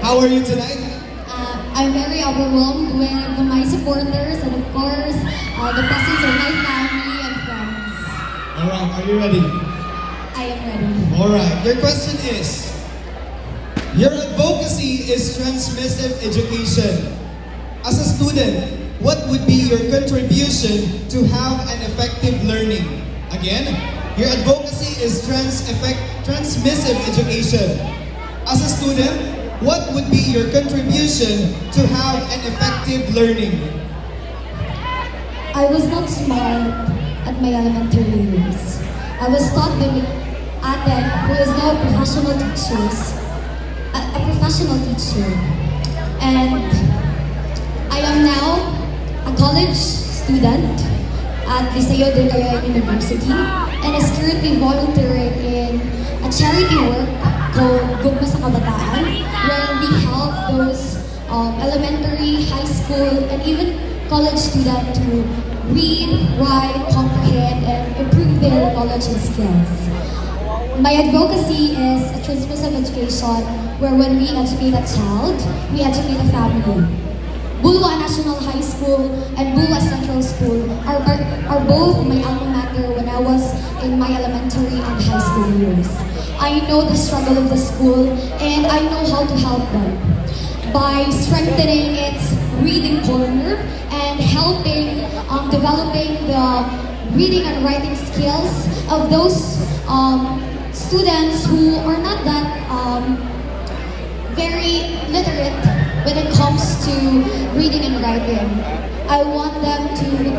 How are you tonight? I'm very overwhelmed with my supporters and of course the presence of my family and friends. Alright, are you ready? I am ready. Alright, your question is, your advocacy is transmissive education. As a student, what would be your contribution to have an effective learning? Again, your advocacy is transmissive education. As a student, what would be your contribution to have an effective learning? I was not smart at my elementary years. I was taught by my ate who is now a professional teacher. And I am now a college student at Liceo de Cagayan University and is currently volunteering in a charity work called Gugma sa Kabataan, where we help those elementary, high school, and even college students to read, write, comprehend, and improve their knowledge and skills. My advocacy is a transmissive education where when we educate a child, we educate a family. BULUA National High School and BULUA Central School are both my alma mater when I was in my elementary and high school years. I know the struggle of the school and I know how to help them by strengthening its reading corner and helping developing the reading and writing skills of those students who are not that very literate when it comes to reading and writing. I want them to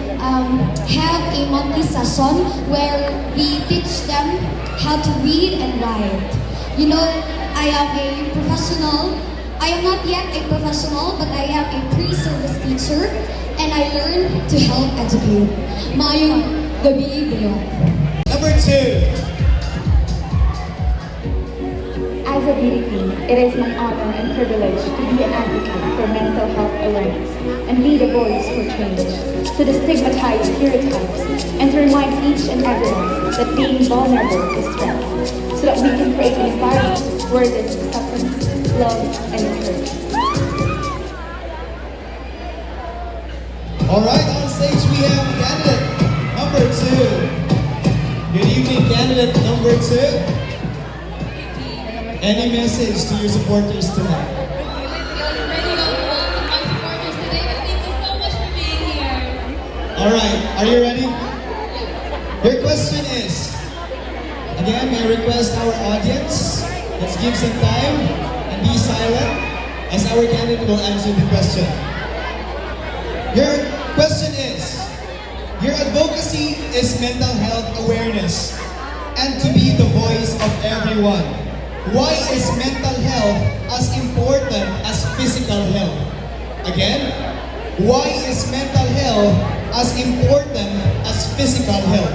have a monthly session where we teach them how to read and write. You know, I am a professional. I am not yet a professional, but I am a pre-service teacher and I learn to help educate. Maayong gabi, BULUA. Number 2. As a DDP, it is my honor and privilege to be an advocate for mental health awareness and be the voice for change, to destigmatize stereotypes and to remind each and everyone that being vulnerable is strength, so that we can create an environment where there is acceptance, love, and encouragement. Alright, on stage we have candidate number 2. Good evening, candidate number 2. Any message to your supporters tonight? I feel really overwhelmed with my supporters today, but thank you so much for being here. Alright, are you ready? Your question is, again, may I request our audience, let's give some time and be silent as our candidate will answer the question. Your question is, your advocacy is mental health awareness and to be the voice of everyone. Why is mental health as important as physical health? Again, why is mental health as important as physical health?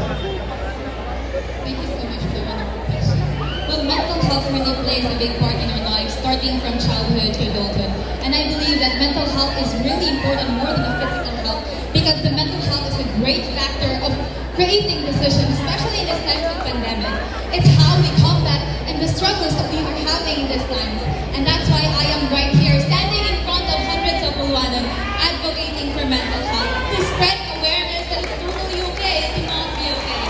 Thank you so much for the wonderful question. Well, mental health really plays a big part in our lives, starting from childhood to adulthood. And I believe that mental health is really important more than the physical health, because the mental health is a great factor of creating decisions, especially in this time of pandemic. It's how we combat and the struggles that we are having in these times. And that's why I am right here, standing in front of hundreds of Buluanan, advocating for mental health, to spread awareness that it's totally okay to not be okay.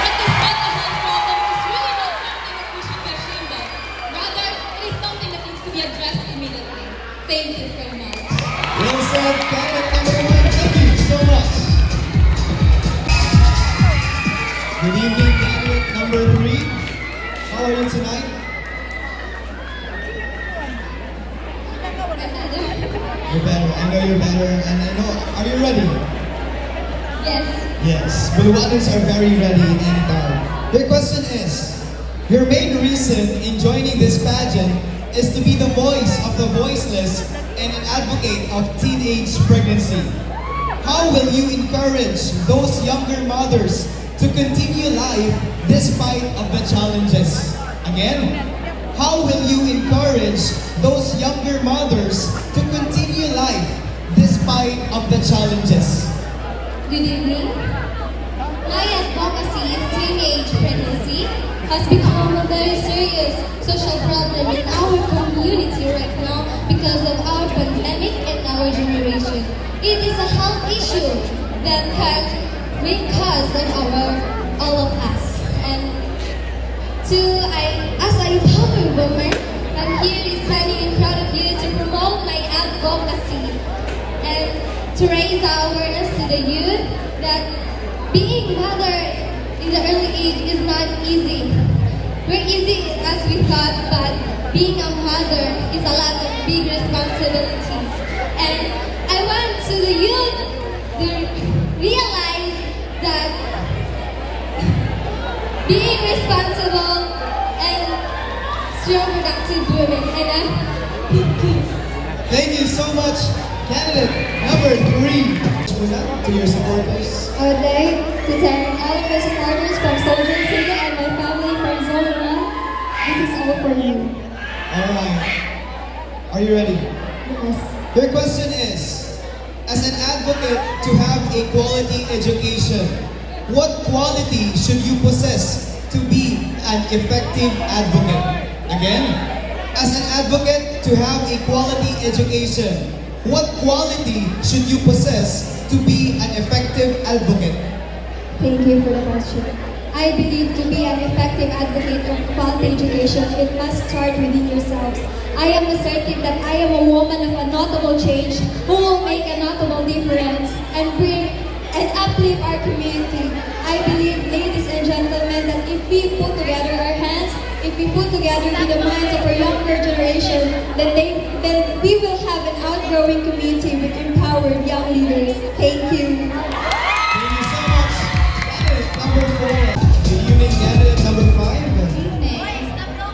But this mental health problem is really not something that we should be ashamed of. Rather, it is something that needs to be addressed immediately. Thank you so much. Well said, candidate number 1. Thank you so much. Good evening, candidate number 3. How are you tonight? You're better. I know you're better. And I know, are you ready? Yes. Yes. Buluanans are very ready in any time. Your question is, your main reason in joining this pageant is to be the voice of the voiceless and an advocate of teenage pregnancy. How will you encourage those younger mothers to continue life despite of the challenges? Again, how will you encourage those younger mothers to continue life despite of the challenges? Good evening. My advocacy in teenage pregnancy has become a very serious social problem in our community right now that can make cause of all of us. And as a power woman, I'm here standing in front of you to promote my advocacy and to raise awareness to the youth that being mother in the early age is not easy. We're easy as we thought, but being a mother is a lot of big responsibility. And I want to the youth to realize that being responsible and strong, productive women. And Thank you so much, candidate number 3. To your supporters. I would like to thank all of my supporters from Soldier City and my family from Zona. This is all for you. Alright. Are you ready? Yes. Your question is, as an advocate to have a quality education, what quality should you possess to be an effective advocate? Again, as an advocate to have a quality education, what quality should you possess to be an effective advocate? Thank you for the question. I believe to be an effective advocate of quality education, it must start within yourselves. I am assertive that I am a woman of a notable change who will make a notable difference and bring and uplift our community. I believe, ladies and gentlemen, that if we put together our hands, if we put together with the minds of our younger generation, then we will have an outgrowing community with empowered young leaders. Thank you. Thank you so much. Candidate number 4. Good evening, candidate number 5.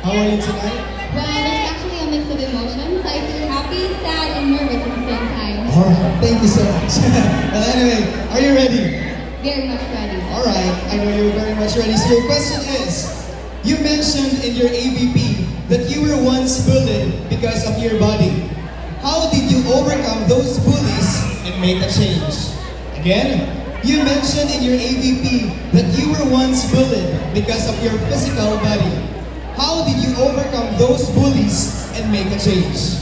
How are you tonight? Well, there's actually a mix of emotions. I feel happy, sad, and nervous at the same time. Alright, thank you so much. Well, anyway, are you ready? Very much ready. Alright, I know you're very much ready. So your question is, you mentioned in your AVP that you were once bullied because of your body. How did you overcome those bullies and make a change? Again, you mentioned in your AVP that you were once bullied because of your physical body. How did you overcome those bullies and make a change?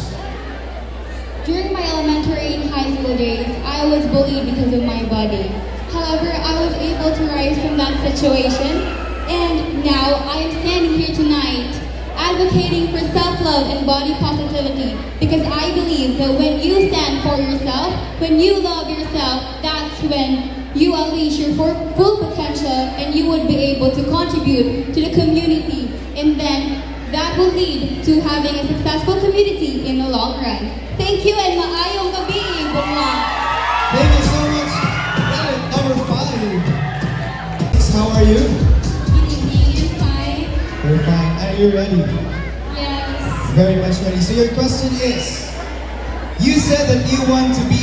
During my elementary and high school days, I was bullied because of my body. However, I was able to rise from that situation, and now I am standing here tonight advocating for self-love and body positivity, because I believe that when you stand for yourself, when you love yourself, that's when you unleash your full potential and you would be able to contribute to the community, and then that will lead to having a successful community in the long run. Thank you and maayong gabi, BULUA. Thank you so much. Candidate number 5. How are you? Good evening, I'm fine. We're fine. Are you ready? Yes. Very much ready. So your question is, you said that you want to be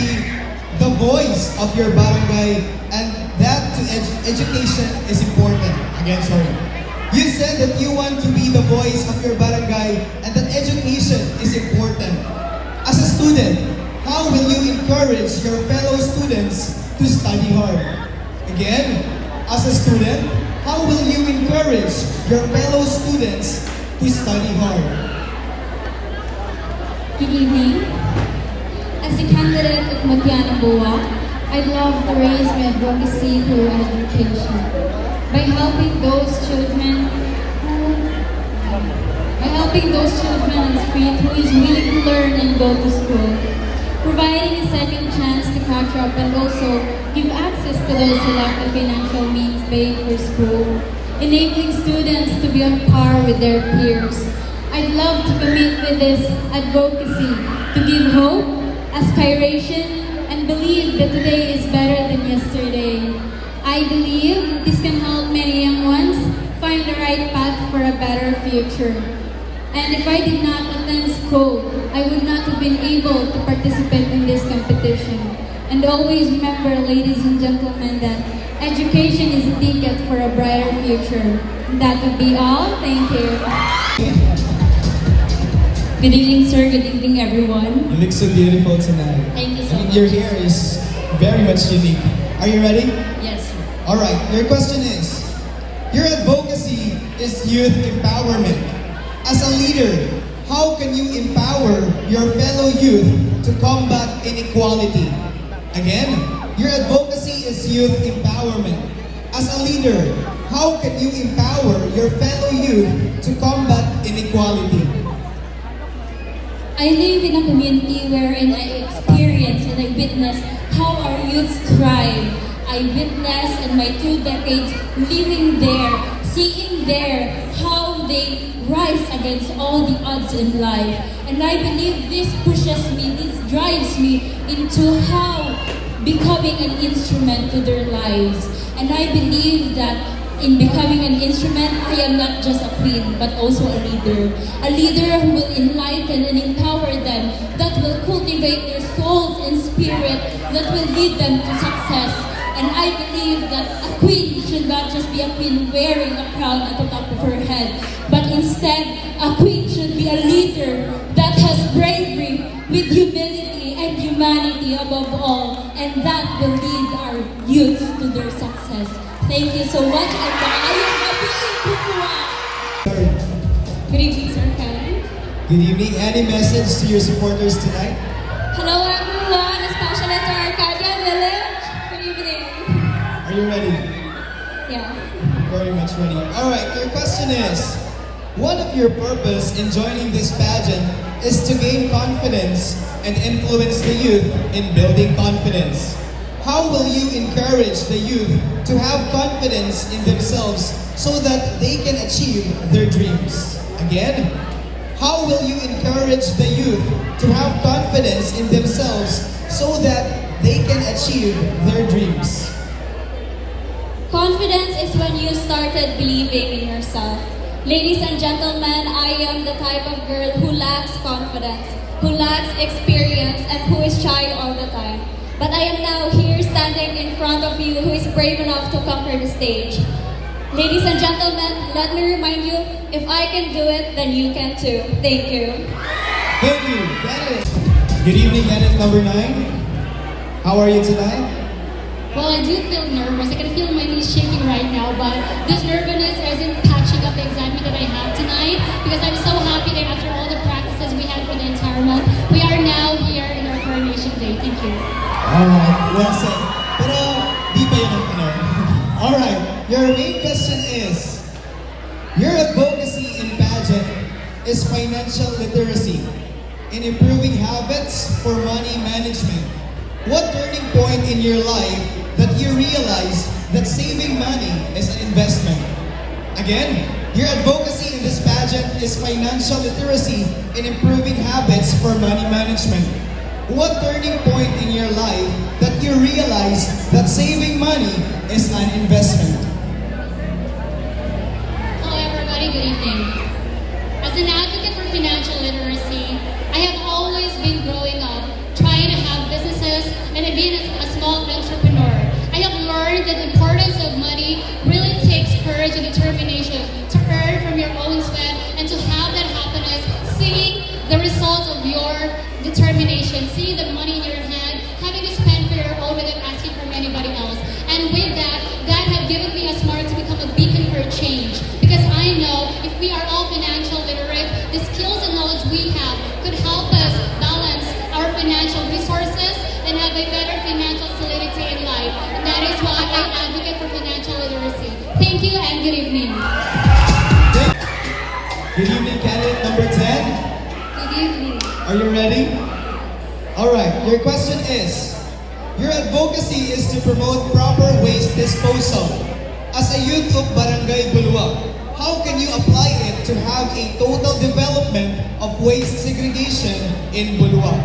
the voice of your barangay and that to education is important. Again, sorry. You said that you want to be the voice of your barangay and that education is important. As a student, how will you encourage your fellow students to study hard? Again, as a student, how will you encourage your fellow students to study hard? Good evening. As a candidate of MUTYA BULUA, I'd love to raise my advocacy through education by helping those children on the street who is willing to learn and go to school, providing a second chance to catch up and also give access to those who lack the financial means paid for school, enabling students to be on par with their peers. I'd love to commit with this advocacy to give hope, aspiration, and believe that today is better than yesterday. I believe this can help many young ones find the right path for a better future. And if I did not attend school, I would not have been able to participate in this competition. And always remember, ladies and gentlemen, that education is a ticket for a brighter future. And that would be all. Thank you. Good evening, sir. Good evening, everyone. You look so beautiful tonight. Thank you so much. Your hair is very much unique. Are you ready? Yes, sir. Alright, your question is, your advocacy is youth empowerment. As a leader, how can you empower your fellow youth to combat inequality? Again, your advocacy is youth empowerment. As a leader, how can you empower your fellow youth to combat inequality? I live in a community wherein I experience and I witness how our youth thrive. I witness in my 2 decades living there, seeing there how they rise against all the odds in life. And I believe this pushes me, this drives me into how becoming an instrument to their lives. And I believe that in becoming an instrument, I am not just a queen, but also a leader. A leader who will enlighten and empower them, that will cultivate their souls and spirit, that will lead them to success. And I believe that a queen should not just be a queen wearing a crown at the top of her head, but instead, a queen should be a leader that has bravery with humility and humanity above all, and that will lead our youth to their success. Thank you so much, and maayong gabi, BULUA! Good evening, Sir Ken. Good evening. Any message to your supporters tonight? Hello, everyone, especially to our Arcadia Village. Good evening. Are you ready? Yeah. Very much ready. Alright, your question is, one of your purpose in joining this pageant is to gain confidence and influence the youth in building confidence. How will you encourage the youth to have confidence in themselves so that they can achieve their dreams? Again, how will you encourage the youth to have confidence in themselves so that they can achieve their dreams? Confidence is when you started believing in yourself. Ladies and gentlemen, I am the type of girl who lacks confidence, who lacks experience, and who is shy all the time. But I am now here standing in front of you who is brave enough to conquer the stage. Ladies and gentlemen, let me remind you, if I can do it, then you can too. Thank you. Thank you, Janet. Good evening, Janet number 9. How are you tonight? Well, I do feel nervous. I can feel my knees shaking right now, but this nervousness isn't patching up the excitement that I have tonight because I'm so happy that after all the practices we had for the entire month, we are now here in our coronation day. Thank you. Alright, well said. Pero, di pa yun ang tanong. Alright, your main question is, your advocacy in pageant is financial literacy in improving habits for money management. What turning point in your life that you realize that saving money is an investment? Again, your advocacy in this pageant is financial literacy in improving habits for money management. What turning point in your life that you realize that saving money is an investment? Hello everybody, good evening. As an advocate for financial literacy, I have always been growing up trying to have businesses and being a small entrepreneur. I have learned that the importance of money really takes courage and determination to earn from your own sweat and to have that happiness, seeing the results of your determination, seeing the money in your hand, having to spend for your own without asking from anybody else. And with that, that have given me a smart to become a beacon for change. Because I know if we are all financial literate, the skills and knowledge we have could help us balance our financial resources and have a better financial solidity in life. And that is why I advocate for financial literacy. Thank you and good evening. Good evening, candidate number 10. Good evening. Are you ready? Alright, your question is, your advocacy is to promote proper waste disposal. As a youth of Barangay BULUA, how can you apply it to have a total development of waste segregation in BULUA?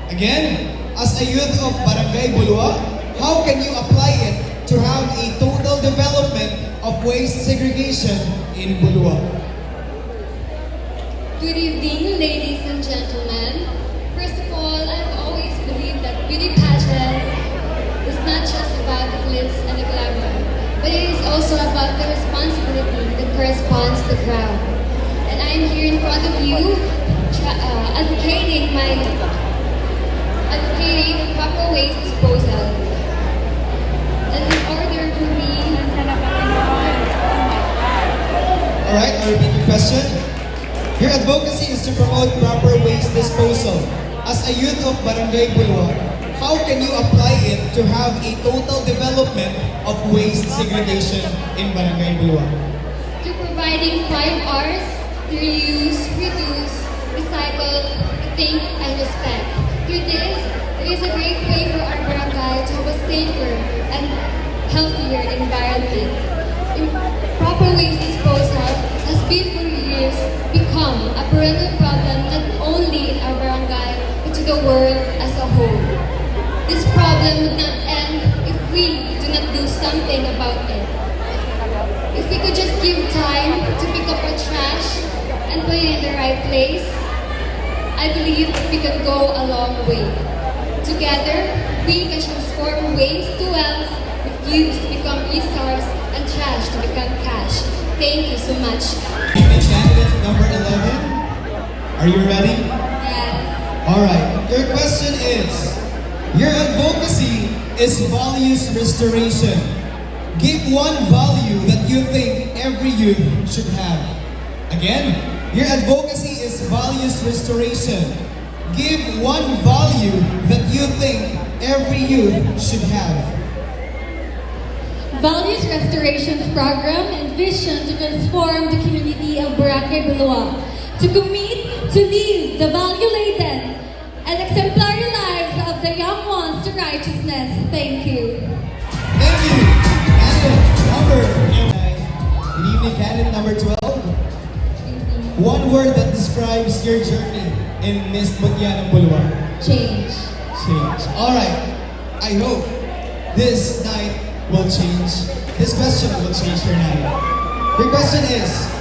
Again, as a youth of Barangay BULUA, how can you apply it to have a total development of waste segregation in BULUA? Good evening, ladies and gentlemen. First of all, I've always believed that beauty pageant is not just about the glitz and the glamour, but it is also about the responsibility that corresponds to the crown. And I'm here in front of you, advocating the proper waste disposal. And in order for me, Alright, I'll repeat your question. Your advocacy is to promote proper waste disposal. As a youth of Barangay BULUA, how can you apply it to have a total development of waste segregation in Barangay BULUA? To providing 5 R's: reuse, reduce, recycle, think, and respect. Through this, it is a great way for our barangay to have a safer and healthier environment. Improper waste disposal has been for years become a perennial problem not only in our barangay but to the world as a whole. This problem would not end if we do not do something about it. If we could just give time to pick up our trash and put it in the right place, I believe we can go a long way. Together, we can transform waste to wealth, refuse to become resource, and trash to become cash. Thank you so much. Candidate number 11, are you ready? Yes. Alright, your question is, your advocacy is values restoration. Give one value that you think every youth should have. Again, your advocacy is values restoration. Give one value that you think every youth should have. Values Restoration's program and vision to transform the community of Boracay BULUA, to commit to lead the value-laden and exemplary lives of the young ones to righteousness. Thank you. Thank you. Good evening, candidate number 12. One word that describes your journey in Miss MUTYA ng BULUA. Change. Change. Alright. I hope this night will change. This question will change your night. Your question is,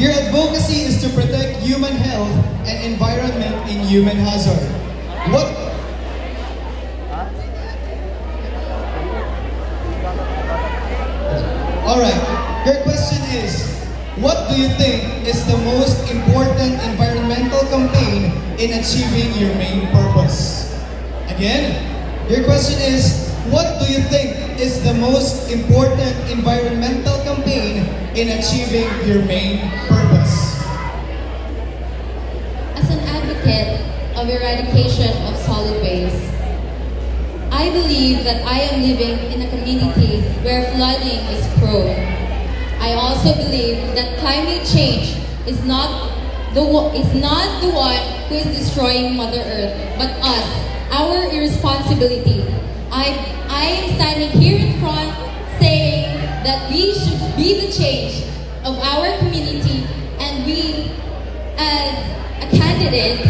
your advocacy is to protect human health and environment in human hazard. What? Alright. Your question is, what do you think is the most important environmental campaign in achieving your main purpose? Again, your question is, what do you think is the most important environmental campaign in achieving your main purpose? As an advocate of eradication of solid waste, I believe that I am living in a community where flooding is prone. I also believe that climate change is not the one who is destroying Mother Earth, but us, our irresponsibility. I am standing here in front saying that we should be the change of our community, and we, as a candidate,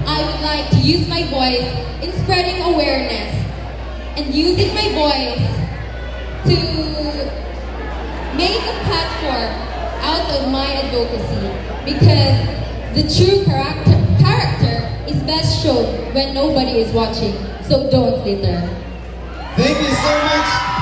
I would like to use my voice in spreading awareness and using my voice to make a platform out of my advocacy, because the true character is best shown when nobody is watching. So don't litter. Thank you so much.